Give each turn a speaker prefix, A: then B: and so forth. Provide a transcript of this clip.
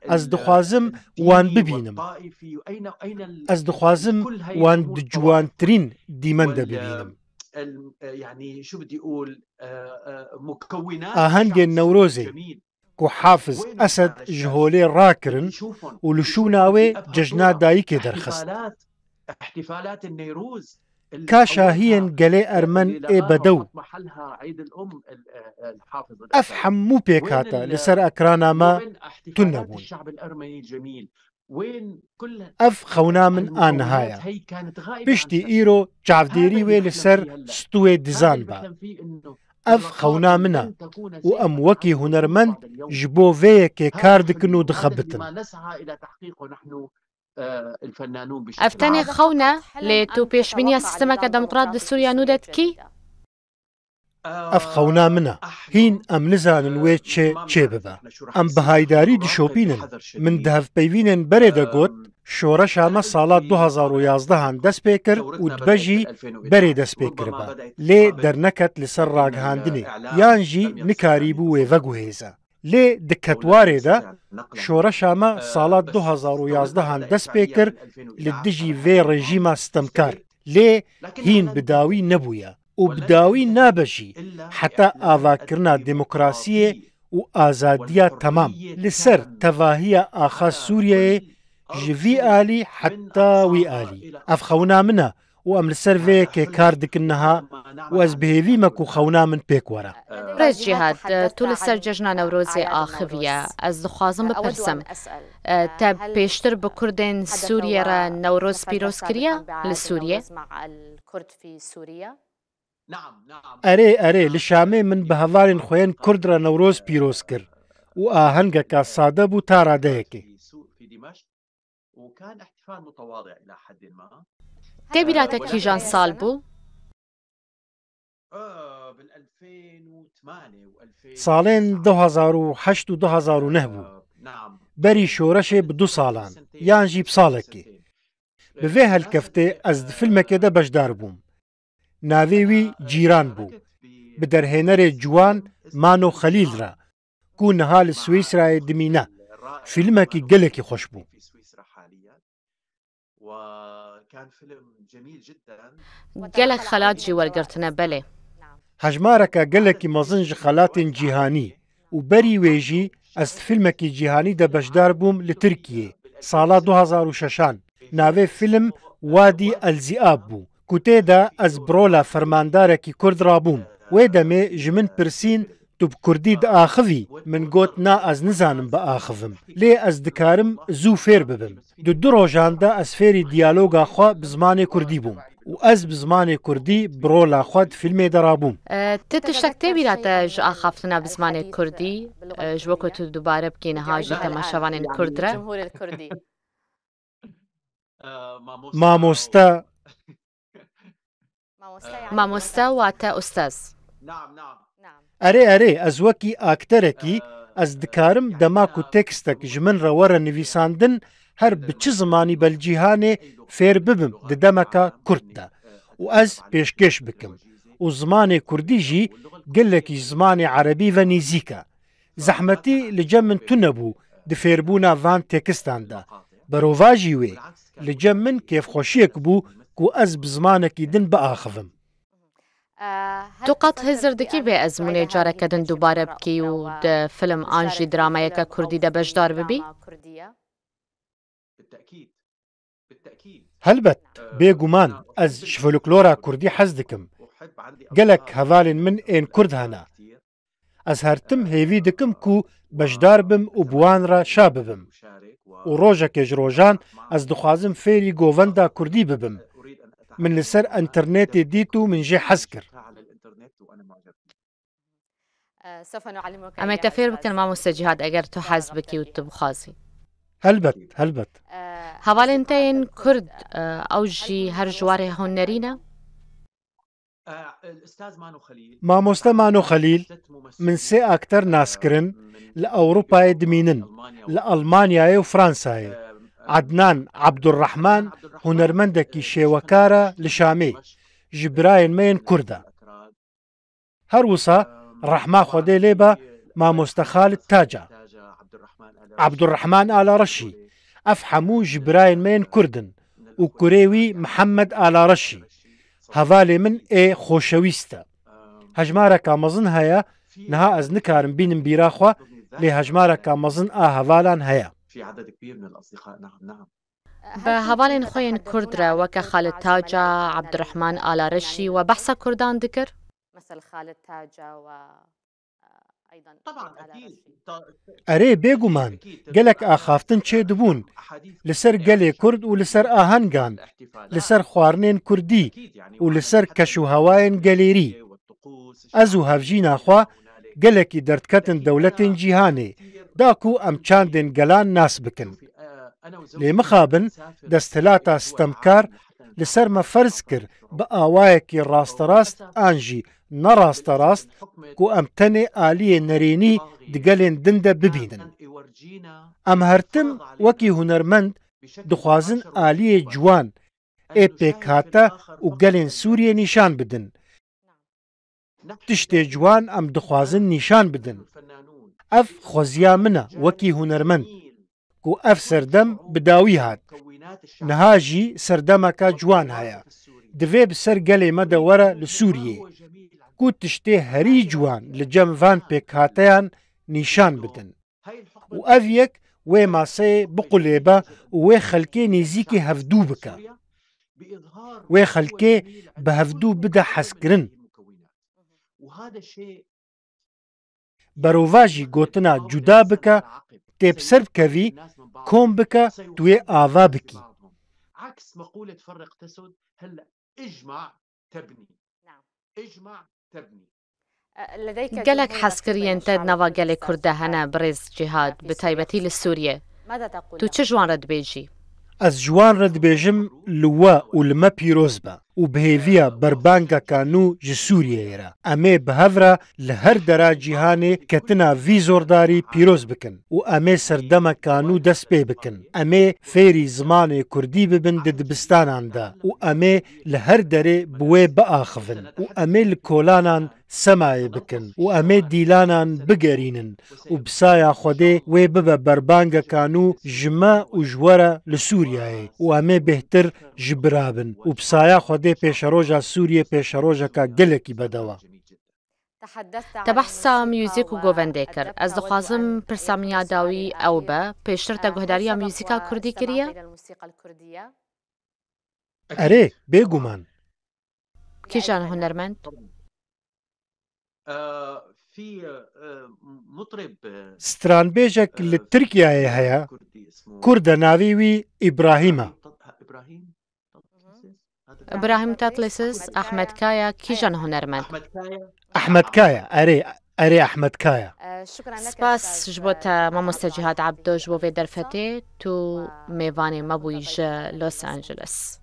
A: از دخوازم وان ببینم، از دخوازم وان دجوانترین دیمنده ببینم.
B: يعني شو بدي اقول مكونات
A: آهنگ نوروزی کو حافظ اسد جهولي راكرن ولشوناوي ججنا دايكي درخست
B: احتفالات النيروز
A: كاشاهين قلي أرمن إي بدو
B: محلها عيد الأم الحافظ
A: أفحم مو بيكاتا لسر أكرانا ما تنبون
B: الشعب الأرمني الجميل وين كل
A: أف خونا من آنهايا بشتي إيرو جعفديري وي لسر ستوي ديزان با أف خونا منا وأم وكي هنرمند جبو فيكي كاردكنو دخبتن
B: ما نسعى إلى تحقيقه نحن الفنانون بشكل
C: أفتني خونا لتو بيشبينيا سيستمك ديمقراط سوريا نودت كي
A: أف خونا منا هين أم نزانن وي تشي ببا أم بهايداري دشوبينن من دهف بيوينن بريدا قوت شورش هما سالات 2011 هان دست بيكر و دبجي بري دست بيكر با لي درنكت لسر راق هاندني يانجي نكاريبو ويفاقو هيزا لي دكتواري دا شورش هما سالات 2011 هان دست بيكر لدجي في رجيما ستمكار لي هين بداوي نبويا وبداوي نابجي حتى آذاكرنا ديمقراسية و آزادية تمام لسر تفاهية آخا سوريا جفي آلي حتى وي آلي أف خونا منا وأم لسر فيك كاردكنها وأز بهيفي مكو خونا من بيك ورا
C: رئيس جهاد طول السر ججنا نوروزي آخفية از دخوازم بپرسم تب بيشتر بكردين سوريا را نوروز بيروز كريا لسوريا
B: نعم
A: أري لشامي من بهوارين خوين كردرا نوروز بيروز كر وآهنگا ساده بو تارا دهكي
B: في دمشق وكان احتفال متواضع إلى حد ما.
C: تبيراتك كيجان سال بو؟
B: بال 2008 و 2000
A: سالين 2008 و 2009 بو
B: نعم
A: بري شورشي بدو سالان يانجي بسالكي بفي هالكفتي از فيلمك دا بجدار بوم ناويوي جيران بو بدرهنر جوان مانو خليل را كو نهال سويسرا دمينا فيلمك قلكي خوش بو
B: وكان فيلم جميل جدا.
C: قلك خلات جي ورقرتنا بلي
A: هجمارك قلكي مزنج خلات جيهاني وبري ويجي از فيلمك جيهاني دا بجدار بوم لتركيا سالا 2006 ناوي فيلم وادي الذئاب بو كوتيدا از برولا فرمانداركي كرد رابوم ويدمي جمن برسين تو بكردي دا آخفي من قوت نا از نزانم بآخفم لي از دكارم زو فير ببم دو روجان دا از فيري ديالوغا خوا بزمان كردي بوم و از بزمان كردي برولا خواد فيلمي درابوم
C: تتشتك تبيراتا جو آخفتنا بزمان كردي جوكو تو دوباره بكين هاجي تماشوان كردرا
D: جمهور الكردي
A: ماموستا
C: ماموستا واتا أستاذ.
B: نعم
A: أري أزوكي أكتركي از دكارم دماكو تكستك جمن رورا نفيساندن هر بچ زماني بالجيهاني فير ببم دمكا كرد و از بيشكش بكم و زماني كردي جي قلكي زماني عربي ونيزيكا زحمتي لجمن تنبو دفيربونا فان تكستان دا بروفاجي وي لجمن كيف خوشيك بو كو از بزمانكي دن بآخفم
C: توقات هزر دكي بي أزموني جارة كدن دوباره بكي و فيلم آنجي دراما يكا كردي دا بجدار ببي؟
B: بالتأكيد
A: هلبت بيقومان از شفلوكلورا كردي حزدكم قلك هفالن من ان كرد هنا از هرتم هيفي دكم كو بجدار بم و بوان را شاببم و روجك جروجان از دخوازم فيري قووندا كردي ببم من لسر انترنت ديتو من جي حسكر
C: أما تفير بكن ما مستجهاد أجر تو حزبكي وتبخازي
A: هلبت
C: هوالنتين كرد أو جي هر جواره هنرينا
B: الأستاذ
A: مانو خليل من سي أكتر ناسكرن لأوروبا دمينن لألمانيا وفرنسا عدنان عبد الرحمن هنرمندكي شيوكارا لشامي جبراين مين كردا هروسا رحمة خودي ليبا ما مستخال التاجا عبدالرحمن ئالارەشی ئەف هەموو ji birayên me yên Kurdin û kurê wî Mihemed Alareşî hevalê min ê xoşewîst e. Hejmareka mezin heye niha ez nikarim bînim bîra xwe lê hejmareka mezin a hevalan heye.
C: بە هەواڵێن خۆیان کوردرە وەکە خالد تاجە عەبدوڕەحمان ئالارەشی و بەحسە کوردان دکرد؟
A: ئەرێ بێگومان gelek ئاخافتن çê dibûn li ser gelê Kurd û li ser ahengan li ser xwarinên Kurdî û li ser keş û hewayên gelêrî. Ez û hevjîna xwe gelekî derdketin dewletên cîhanê da ku em çandên gelan nas bikin. Lê mixabin desthilata stemkar li ser me ferz kir bi awayekî rasterast an jî nerasterast ku em tenê aliyê nerênî di gelên din de bibînin. Em hertim wekî hunermend dixwazin aliyê ciwan ê pêkhate û gelên Sûriyê nîşan bidin. Tiştê ciwan em dixwazin nîşan bidin. Ev xweziya min e wekî hunermend ku ev serdem bi dawî hat. Niha jî serdemeka ciwan heye. Divê bi ser gelê me de were li Sûriyê ku tiştê herî ciwan li cem van pêkhateyan nîşan bidin. û ev yek wê maseyê biqulêbe û wê xelkê nêzîkî hevdû bike. Wê xelkê bi hevdû bide hezkirin. Berova jî gotina cuda bike, têpser bikevî, kom bike, tu wê ava bikî.
C: gelek hezkiriyên te nava gelê Kurd de hene birêz cihad bi taybetî li Sûriyê. Tu çi ji wan re dibêjî?
A: Ez ji wan re dibêjim li we û li me pîroz be û bihêviya berbangeka nû ji Sûriyeyê re. Em ê bi hev re li her dera cîhanê ketina vî zordarî pîroz bikin û em ê serdemeka nû dest pê bikin. Em ê fêrî zimanê Kurdî bibin di dibistanan de û em ê li her derê bi wê biaxivin û em ê li kolanan semayê bikin û em ê dîlanan bigerînin û bisaya Xwedê wê bibe berbangeka nû ji me û ji we re li Sûriyeyê û em ê bêhtir ji birabin û bisaya Xwedê pêşeroja Sûriyê pêşerojeka gelekî bedewa.
C: Te behsa müzik û govendê kir. Ez dixwazim pirsa min ya dawî ew be pêştir te guhdariya müzîka Kurdî kiriye?
A: Erê bêguman.
C: Kîjan hunermend?
A: Stranbêjek li Tirkiyeyê heye, Kurd e navê wî İbrahîm e.
C: İbrahim Tatlısız, Ahmed Kaya, kîjan hunermend?
A: Ahmed Kaya, erê Ahmed Kaya.
C: Spas ji bo te mamoste Cihad Abdo ji bo vê derfetê tu mêvanê me bûyî ji Los Angeles.